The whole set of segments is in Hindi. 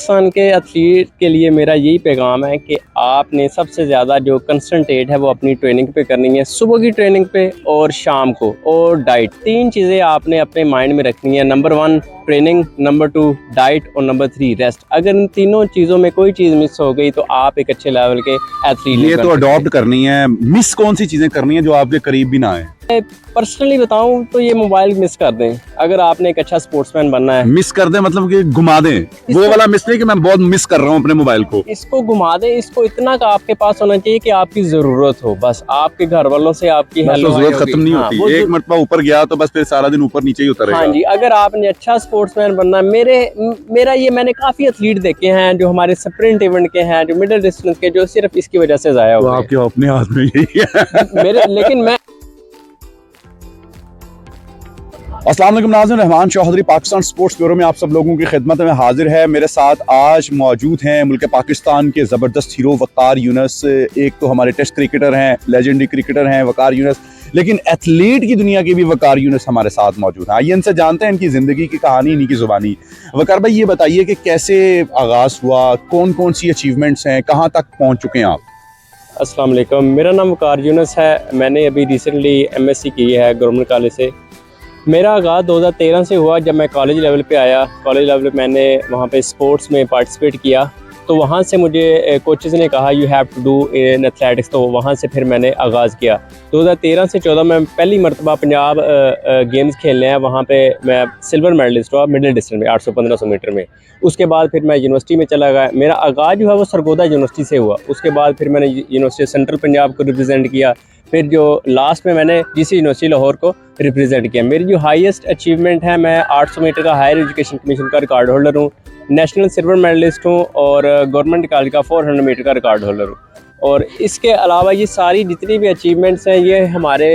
पाकिस्तान के एथलीट के लिए मेरा यही पैगाम है कि आपने सबसे ज़्यादा जो कंसंट्रेट है वो अपनी ट्रेनिंग पे करनी है, सुबह की ट्रेनिंग पे और शाम को, और डाइट। 3 चीज़ें आपने अपने माइंड में रखनी है। नंबर 1 ट्रेनिंग, नंबर 2 डाइट और नंबर 3 रेस्ट। अगर इन तीनों चीज़ों में कोई चीज़ मिस हो गई तो आप एक अच्छे लेवल के एथलीट ये तो अडॉप्ट करनी है। मिस कौन सी चीज़ें करनी है जो आपके करीब भी ना आए? पर्सनली बताऊं तो ये मोबाइल मिस कर दें। अगर आपने एक अच्छा स्पोर्ट्समैन बनना है, मिस कर दें मतलब कि घुमा दें, वो वाला मिस नहीं कि मैं बहुत मिस कर रहा हूँ अपने मोबाइल को। इसको घुमा दें। इसको इतना का आपके पास होना चाहिए कि आपकी जरूरत हो, बस आपके घर वालों से आपकी हेल्प। जरूरत खत्म नहीं होती। एक मरतबा ऊपर गया तो बस फिर सारा दिन ऊपर नीचे ही उतरेगा। हाँ जी, अगर आपने अच्छा स्पोर्ट्समैन बनना, मेरा ये, मैंने काफी एथलीट देखे हैं जो हमारे स्प्रिंट इवेंट के हैं, जो मिडिल डिस्टेंस के, जो सिर्फ इसकी वजह से जाया हुआ है। आपके अपने हाथ में यही है। लेकिन मैं अस्सलाम वालेकुम नाज़रीन, रहमान चौधरी पाकिस्तान स्पोर्ट्स ब्यूरो में आप सब लोगों की खिदमत में हाजिर है। मेरे साथ आज मौजूद हैं मुल्क पाकिस्तान के ज़बरदस्त हीरो वक़ार यूनुस। एक तो हमारे टेस्ट क्रिकेटर हैं, लेजेंडरी क्रिकेटर हैं वक़ार यूनुस, लेकिन एथलीट की दुनिया के भी वक़ार यूनुस हमारे साथ मौजूद हैं। आइए इनसे जानते हैं इनकी ज़िंदगी की कहानी, इनकी ज़ुबानी। वक़ार भाई, ये बताइए कि कैसे आगाज़ हुआ, कौन कौन सी अचीवमेंट्स हैं, कहाँ तक पहुँच चुके हैं आप? अस्सलाम वालेकुम, मेरा नाम वक़ार यूनुस है। मैंने अभी रिसेंटली MSc की है गवर्नमेंट कॉलेज से। मेरा आगाज़ 2013 से हुआ जब मैं कॉलेज लेवल पे आया। कॉलेज लेवल पे मैंने वहाँ पे स्पोर्ट्स में पार्टिसिपेट किया, तो वहाँ से मुझे कोचेज़ ने कहा you have to do in athletics, तो वहाँ से फिर मैंने आगाज़ किया। 2013 से 14 में पहली मरतबा पंजाब गेम्स खेलने हैं, वहाँ पे मैं सिल्वर मेडलिस्ट हुआ मिडिल डिस्टेंस में 800-1500 मीटर में। उसके बाद फिर मैं यूनिवर्सिटी में चला गया। मेरा आगाज़ जो है वो सरगोदा यूनिवर्सिटी से हुआ। उसके बाद फिर मैंने यूनिवर्सिटी सेंट्रल पंजाब को रिप्रेजेंट किया। फिर जो लास्ट में मैंने GC यूनिवर्सिटी लाहौर को रिप्रेजेंट किया। मेरी जो हाईएस्ट अचीवमेंट है, मैं 800 मीटर का हायर एजुकेशन कमीशन का रिकॉर्ड होल्डर हूँ, नेशनल सिल्वर मेडलिस्ट हूँ और गवर्नमेंट कॉलेज का 400 मीटर का रिकॉर्ड होल्डर हूँ। और इसके अलावा ये सारी जितनी भी अचीवमेंट्स हैं ये हमारे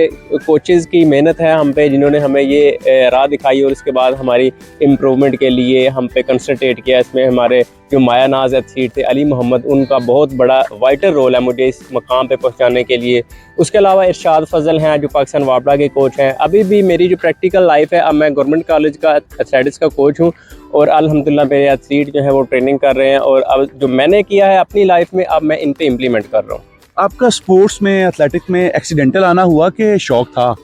कोचेज़ की मेहनत है हम पे, जिन्होंने हमें ये राह दिखाई और इसके बाद हमारी इम्प्रूवमेंट के लिए हम पे कंसंट्रेट किया। इसमें हमारे जो माया नाज एथलीट थे अली मोहम्मद, उनका बहुत बड़ा वाइटल रोल है मुझे इस मकाम पे पहुंचाने के लिए। उसके अलावा इरशाद फजल हैं जो पाकिस्तान वापड़ा के कोच हैं। अभी भी मेरी जो प्रैक्टिकल लाइफ है, अब मैं गवर्नमेंट कॉलेज का एथलेटिक्स का कोच हूँ और अल्हम्दुलिल्लाह मेरे एथलीट जो है वो ट्रेनिंग कर रहे हैं, और अब जो मैंने किया है अपनी लाइफ में अब मैं इन पे इम्प्लीमेंट कर रहा हूँ। आपका स्पोर्ट्स में, एथलेटिक्स में एक्सीडेंटल आना हुआ कि शौक था?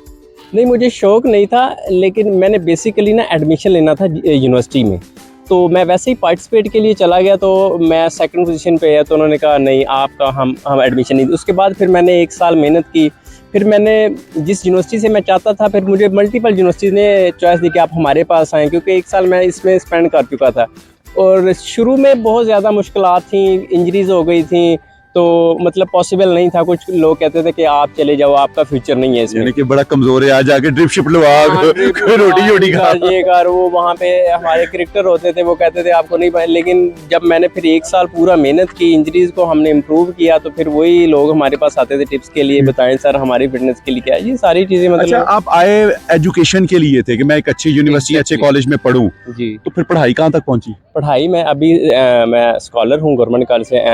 नहीं, मुझे शौक नहीं था, लेकिन मैंने बेसिकली ना एडमिशन लेना था यूनिवर्सिटी में, तो मैं वैसे ही पार्टिसिपेट के लिए चला गया। तो मैं सेकंड पोजीशन पे है, तो उन्होंने कहा नहीं आपका हम एडमिशन नहीं। उसके बाद फिर मैंने 1 साल मेहनत की। फिर मैंने जिस यूनिवर्सिटी से मैं चाहता था, फिर मुझे मल्टीपल यूनिवर्सिटी ने चॉइस दी कि आप हमारे पास आएँ, क्योंकि 1 साल मैं इसमें स्पेंड कर चुका था। और शुरू में बहुत ज़्यादा मुश्किलात थी, इंजरीज़ हो गई थी, तो मतलब पॉसिबल नहीं था। कुछ लोग कहते थे कि आप चले जाओ, आपका फ्यूचर नहीं है इसमें, यानी कि बड़ा कमजोर है, आज आके ड्रिप शिप लगा, रोटी खा ये कर वो। वहाँ पे हमारे क्रिकेटर होते थे, वो कहते थे आपको नहीं। लेकिन जब मैंने फिर 1 साल पूरा मेहनत की, इंजरीज को हमने इम्प्रूव किया, तो फिर वही लोग हमारे पास आते थे टिप्स के लिए, बताएं सर हमारी फिटनेस के लिए क्या है, ये सारी चीजें। मतलब अच्छा, आप आए एजुकेशन के लिए थे कि मैं एक अच्छी यूनिवर्सिटी, अच्छे कॉलेज में पढ़ूं जी। तो फिर पढ़ाई कहाँ तक पहुंची? पढ़ाई में अभी मैं स्कॉलर हूँ, गवर्नमेंट कॉलेज से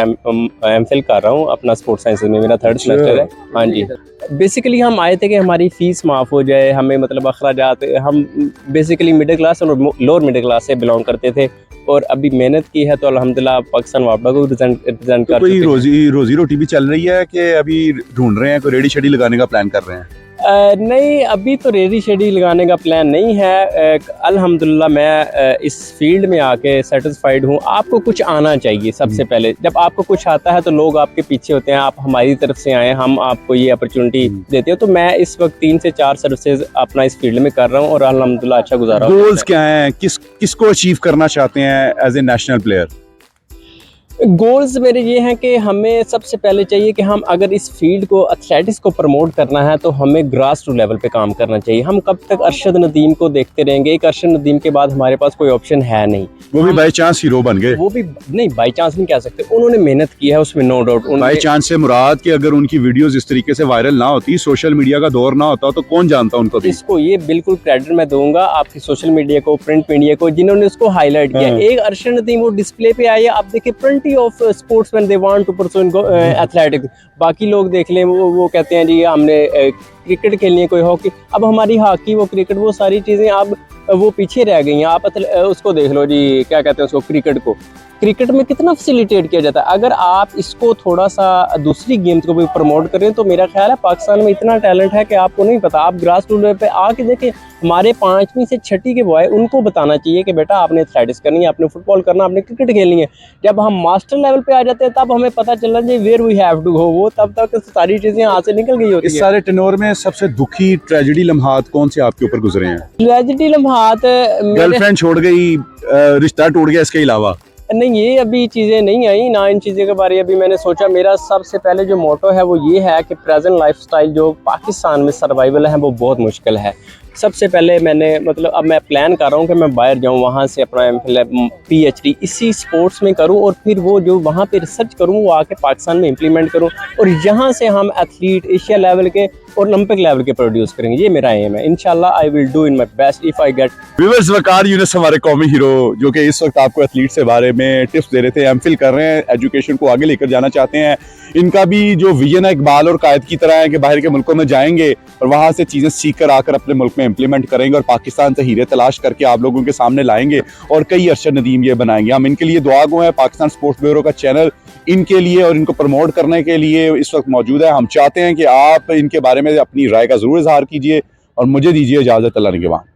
MPhil कर रहा हूँ अपना स्पोर्ट्स साइंसेज में, मेरा 3rd सेमेस्टर है। हाँ जी, बेसिकली हम आए थे कि हमारी फीस माफ़ हो जाए, हमें मतलब अखराजात, हम बेसिकली मिडिल क्लास और लोअर मिडिल क्लास से बिलोंग करते थे, और अभी मेहनत की है तो अल्हम्दुलिल्लाह पाकिस्तान वापड़ा को रिप्रेजेंट कर कोई रोजी रोटी भी चल रही है कि अभी ढूंढ रहे हैं, कोई रेडी शेडी लगाने का प्लान कर रहे हैं? नहीं, अभी तो रेडी शेडी लगाने का प्लान नहीं है। अल्हम्दुलिल्लाह मैं इस फील्ड में आके सेटिस्फाइड हूँ। आपको कुछ आना चाहिए सबसे पहले। जब आपको कुछ आता है तो लोग आपके पीछे होते हैं, आप हमारी तरफ से आए, हम आपको ये अपॉर्चुनिटी देते हो। तो मैं इस वक्त 3 से 4 सर्विसेज अपना इस फील्ड में कर रहा हूँ और अल्हम्दुलिल्लाह अच्छा गुजारा। गोल्स क्या हैं, किसको अचीव करना चाहते हैं as a national player? Goals मेरे ये हैं कि हमें सबसे पहले चाहिए कि हम अगर इस फील्ड को, एथलेटिक्स को प्रमोट करना है, तो हमें ग्रास रूट लेवल पे काम करना चाहिए। हम कब तक अरशद नदीम को देखते रहेंगे? एक अरशद नदीम के बाद हमारे पास कोई ऑप्शन है नहीं। वो भी बाई चांस हीरो बन गए। वो भी नहीं, बाई चांस नहीं कह सकते, उन्होंने मेहनत की है उसमें, नो डाउट। बाई चांस से मुराद कि अगर उनकी वीडियोस इस तरीके से वायरल ना होती, सोशल मीडिया का दौर ना होता, तो कौन जानता उनको भी। इसको ये बिल्कुल क्रेडिट मैं दूंगा आपकी सोशल मीडिया को, प्रिंट मीडिया को, जिन्होंने उसको हाईलाइट किया। एक अरशद नदीम वो डिस्प्ले पे आए, आप देखिए plenty of sports when they want to pursue athletics। बाकी लोग देख लें, वो कहते हैं जी हमने क्रिकेट खेलनी है, कोई हॉकी। अब हमारी हॉकी, वो क्रिकेट, वो सारी चीज़ें अब वो पीछे रह गई हैं। आप उसको देख लो जी, क्या कहते हैं उसको, क्रिकेट को। क्रिकेट में कितना फैसिलिटेट किया जाता है। अगर आप इसको थोड़ा सा दूसरी गेम्स को भी प्रमोट करें तो मेरा ख्याल है पाकिस्तान में इतना टैलेंट है कि आपको नहीं पता। आप ग्रास रूट लेवल पे आके देखें, हमारे 5वीं से 6ठी के बॉय, उनको बताना चाहिए कि बेटा आपने एथलेटिक्स करनी है, आपने फुटबॉल करना, आपने क्रिकेट खेलनी है। जब हम मास्टर लेवल पे आ जाते हैं तब हमें पता चलना चाहिए where we have to go. वो तब तक सारी चीज़ें हाथ से निकल गई होती इस है। सारे टेनोर में सबसे दुखी ट्रेजेडी लम्हात कौन से आपके ऊपर गुजरे हैं? ट्रेजेडी लम्हात गर्लफ्रेंड छोड़ गई, रिश्ता टूट गया, इसके अलावा? नहीं, ये अभी चीज़ें नहीं आई ना, इन चीज़ों के बारे अभी मैंने सोचा। मेरा सबसे पहले जो मोटो है वो ये है कि प्रेजेंट लाइफस्टाइल जो पाकिस्तान में सर्वाइवल है वो बहुत मुश्किल है। सबसे पहले मैंने मतलब अब मैं प्लान कर रहा हूँ कि मैं बाहर जाऊँ, वहाँ से अपना PhD इसी स्पोर्ट्स में करूँ और फिर वो जो वहाँ पे रिसर्च करूँ वो आके पाकिस्तान में इम्प्लीमेंट करूँ और यहाँ से हम एथलीट एशिया लेवल के और ओलंपिक लेवल के प्रोड्यूस करेंगे। ये मेरा एम है। इंशाल्लाह I will do in my best if I get. Viewers, Waqar Younis हमारे कौमी हीरो जो कि इस वक्त आपको एथलीट से बारे में टिप्स दे रहे थे, एमफिल कर रहे हैं, एजुकेशन को आगे लेकर जाना चाहते हैं। इनका भी जो विजन है इकबाल और कायद की तरह है कि बाहर के मुल्कों में जाएंगे और वहाँ से चीज़ें सीख कर आकर अपने मुल्क में इम्प्लीमेंट करेंगे और पाकिस्तान से हीरे तलाश करके आप लोगों के सामने लाएंगे और कई अरशद नदीम ये बनाएंगे। हम इनके लिए दुआ गो हैं। पाकिस्तान स्पोर्ट्स ब्यूरो का चैनल इनके लिए और इनको प्रमोट करने के लिए इस वक्त मौजूद है। हम चाहते हैं कि आप इनके बारे में अपनी राय का ज़रूर इजहार कीजिए और मुझे दीजिए इजाज़त। अल्लाह निगहबान।